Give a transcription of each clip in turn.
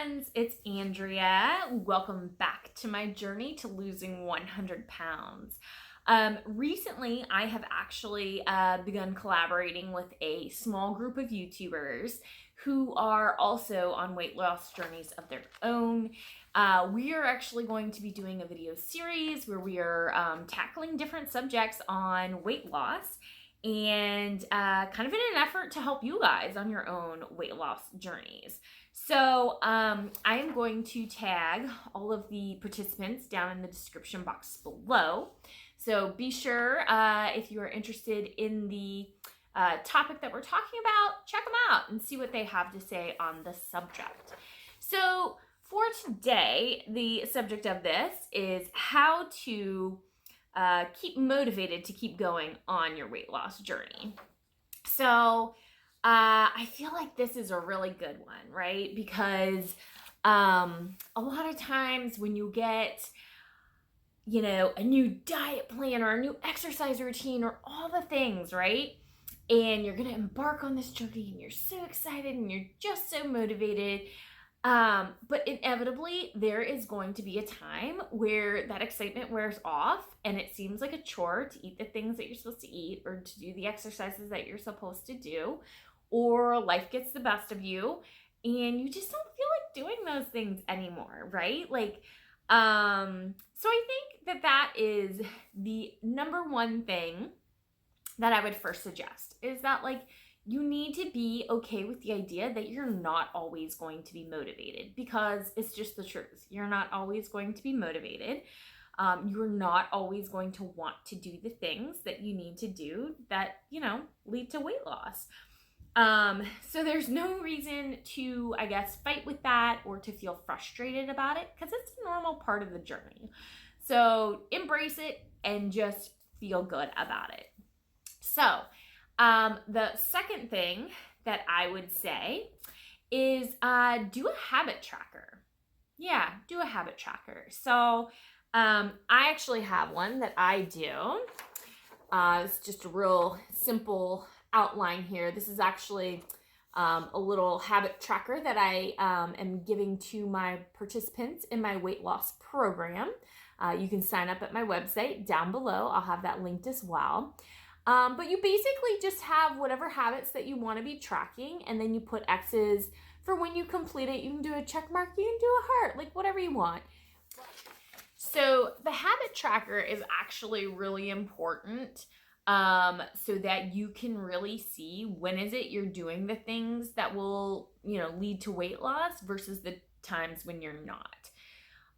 friends, it's Andrea. Welcome back to my journey to losing 100 pounds. Recently, I have actually begun collaborating with a small group of YouTubers who are also on weight loss journeys of their own. We are actually going to be doing a video series where we are tackling different subjects on weight loss and kind of in an effort to help you guys on your own weight loss journeys. So I am going to tag all of the participants down in the description box below. So be sure if you are interested in the topic that we're talking about, check them out and see what they have to say on the subject. So for today, the subject of this is how to keep motivated to keep going on your weight loss journey. So I feel like this is a really good one, right? Because a lot of times when you get, a new diet plan or a new exercise routine or all the things, right? And you're going to embark on this journey and you're so excited and you're just so motivated. But inevitably, there is going to be a time where that excitement wears off and it seems like a chore to eat the things that you're supposed to eat or to do the exercises that you're supposed to do, or life gets the best of you and you just don't feel like doing those things anymore, right? So I think that is the number one thing that I would first suggest is that you need to be okay with the idea that you're not always going to be motivated, because it's just the truth. You're not always going to be motivated. You're not always going to want to do the things that you need to do that, lead to weight loss. So there's no reason to, fight with that or to feel frustrated about it, because it's a normal part of the journey. So embrace it and just feel good about it. So the second thing that I would say is do a habit tracker. Yeah, do a habit tracker. So I actually have one that I do. It's just a real simple outline here. This is actually a little habit tracker that I am giving to my participants in my weight loss program. You can sign up at my website down below. I'll have that linked as well. But you basically just have whatever habits that you want to be tracking, and then you put X's for when you complete it. You can do a check mark, you can do a heart, whatever you want. So the habit tracker is actually really important so that you can really see when is it you're doing the things that will, lead to weight loss versus the times when you're not.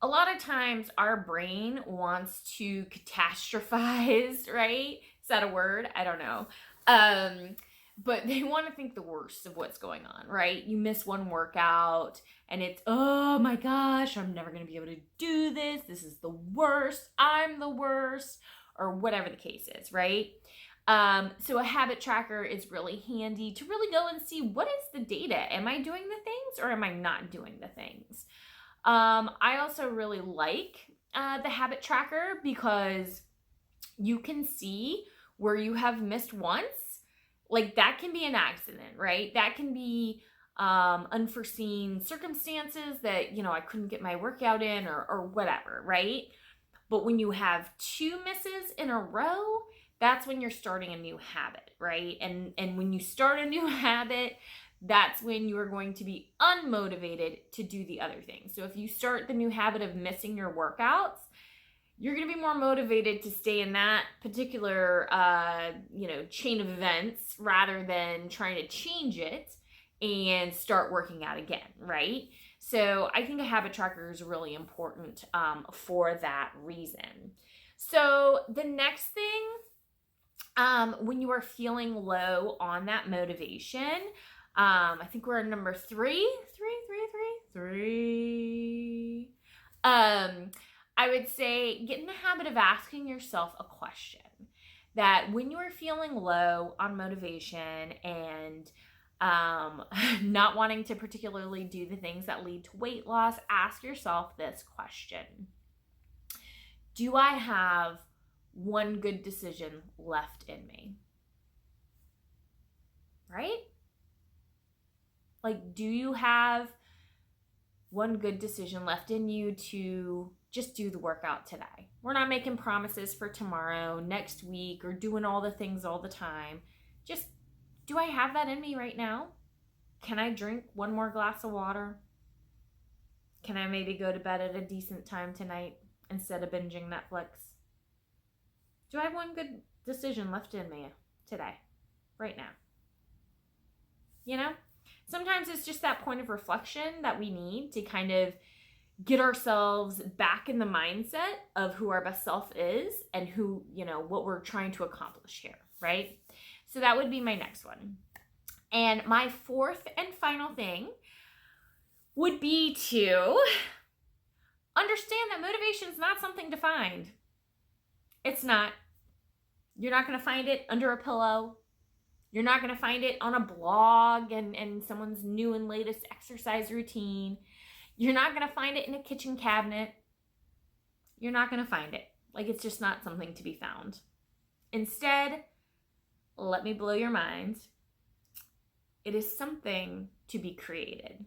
A lot of times our brain wants to catastrophize, right? Is that a word? I don't know. But they want to think the worst of what's going on, right? You miss one workout and it's, oh my gosh, I'm never going to be able to do this. This is the worst. I'm the worst, or whatever the case is, right? So a habit tracker is really handy to really go and see, what is the data? Am I doing the things or am I not doing the things? I also really like the habit tracker because you can see where you have missed once. That can be an accident, right? That can be unforeseen circumstances that, I couldn't get my workout in or whatever, right? But when you have two misses in a row, that's when you're starting a new habit, right? And when you start a new habit, that's when you are going to be unmotivated to do the other things. So if you start the new habit of missing your workouts, you're going to be more motivated to stay in that particular, chain of events rather than trying to change it and start working out again, right? So I think a habit tracker is really important for that reason. So the next thing, when you are feeling low on that motivation, I think we're at number three. I would say get in the habit of asking yourself a question. That when you are feeling low on motivation and not wanting to particularly do the things that lead to weight loss, ask yourself this question. Do I have one good decision left in me? Right? Do you have one good decision left in you to just do the workout today. We're not making promises for tomorrow, next week, or doing all the things all the time. Just, do I have that in me right now? Can I drink one more glass of water? Can I maybe go to bed at a decent time tonight instead of binging Netflix? Do I have one good decision left in me today, right now? You know, sometimes it's just that point of reflection that we need to kind of get ourselves back in the mindset of who our best self is and who, you know, what we're trying to accomplish here, right? So that would be my next one. And my fourth and final thing would be to understand that motivation is not something to find. It's not. You're not going to find it under a pillow. You're not going to find it on a blog and someone's new and latest exercise routine. You're not going to find it in a kitchen cabinet. You're not going to find it. Like, it's just not something to be found. Instead, let me blow your mind. It is something to be created.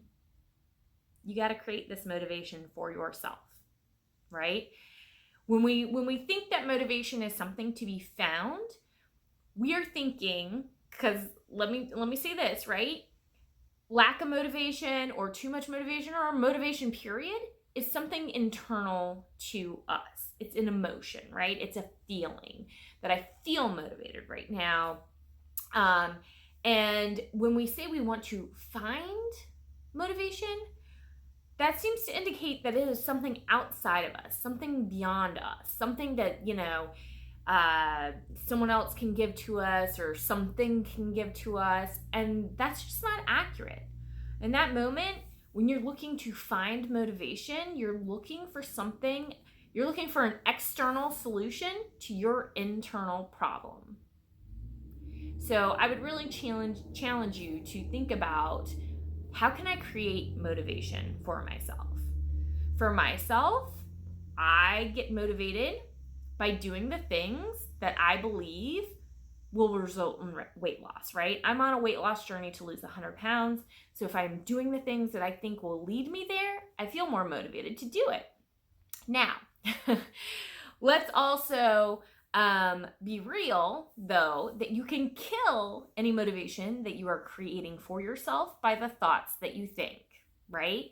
You got to create this motivation for yourself, right? When we think that motivation is something to be found, we are thinking, because let me say this, right? Lack of motivation or too much motivation or motivation period is something internal to us. It's an emotion, right? It's a feeling that I feel motivated right now. And when we say we want to find motivation, that seems to indicate that it is something outside of us, something beyond us, something that, you know, someone else can give to us or something can give to us. And that's just not accurate. In that moment, when you're looking to find motivation, you're looking for something, you're looking for an external solution to your internal problem. So I would really challenge you to think about, how can I create motivation for myself? For myself, I get motivated by doing the things that I believe will result in weight loss, right? I'm on a weight loss journey to lose 100 pounds. So if I'm doing the things that I think will lead me there, I feel more motivated to do it. Now, let's also be real, though, that you can kill any motivation that you are creating for yourself by the thoughts that you think, right?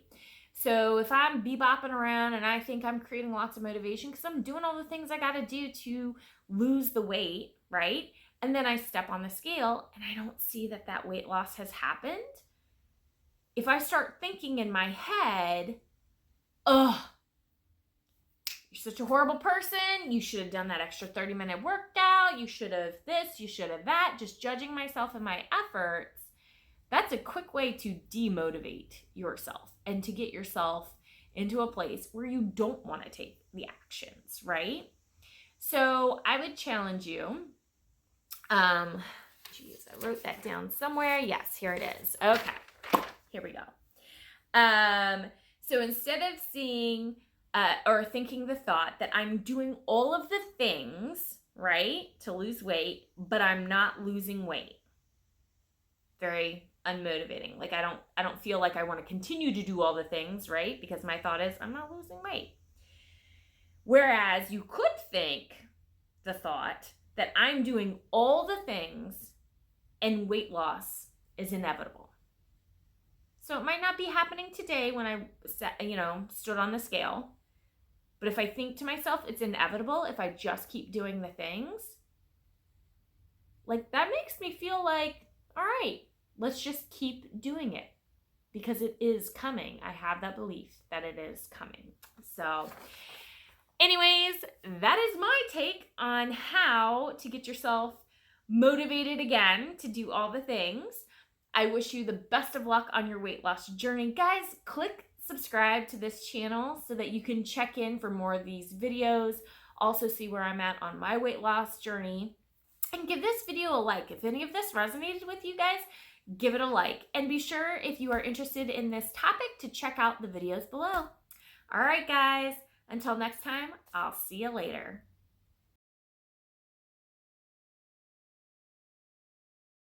So if I'm bebopping around and I think I'm creating lots of motivation because I'm doing all the things I got to do to lose the weight, right? And then I step on the scale and I don't see that that weight loss has happened. If I start thinking in my head, you're such a horrible person. You should have done that extra 30-minute workout. You should have this, you should have that. Just judging myself and my efforts. That's a quick way to demotivate yourself and to get yourself into a place where you don't want to take the actions, right? So I would challenge you. I wrote that down somewhere. Yes, here it is. Okay, here we go. So instead of seeing or thinking the thought that I'm doing all of the things, right, to lose weight, but I'm not losing weight. Very unmotivating. Like I don't feel like I want to continue to do all the things, right? Because my thought is I'm not losing weight. Whereas you could think the thought that I'm doing all the things and weight loss is inevitable. So it might not be happening today when I stood on the scale. But if I think to myself, it's inevitable if I just keep doing the things, like that makes me feel like, all right, let's just keep doing it because it is coming. I have that belief that it is coming. So anyways, that is my take on how to get yourself motivated again to do all the things. I wish you the best of luck on your weight loss journey. Guys, click subscribe to this channel so that you can check in for more of these videos. Also see where I'm at on my weight loss journey. And give this video a like. If any of this resonated with you guys, give it a like. And be sure, if you are interested in this topic, to check out the videos below. All right, guys. Until next time, I'll see you later.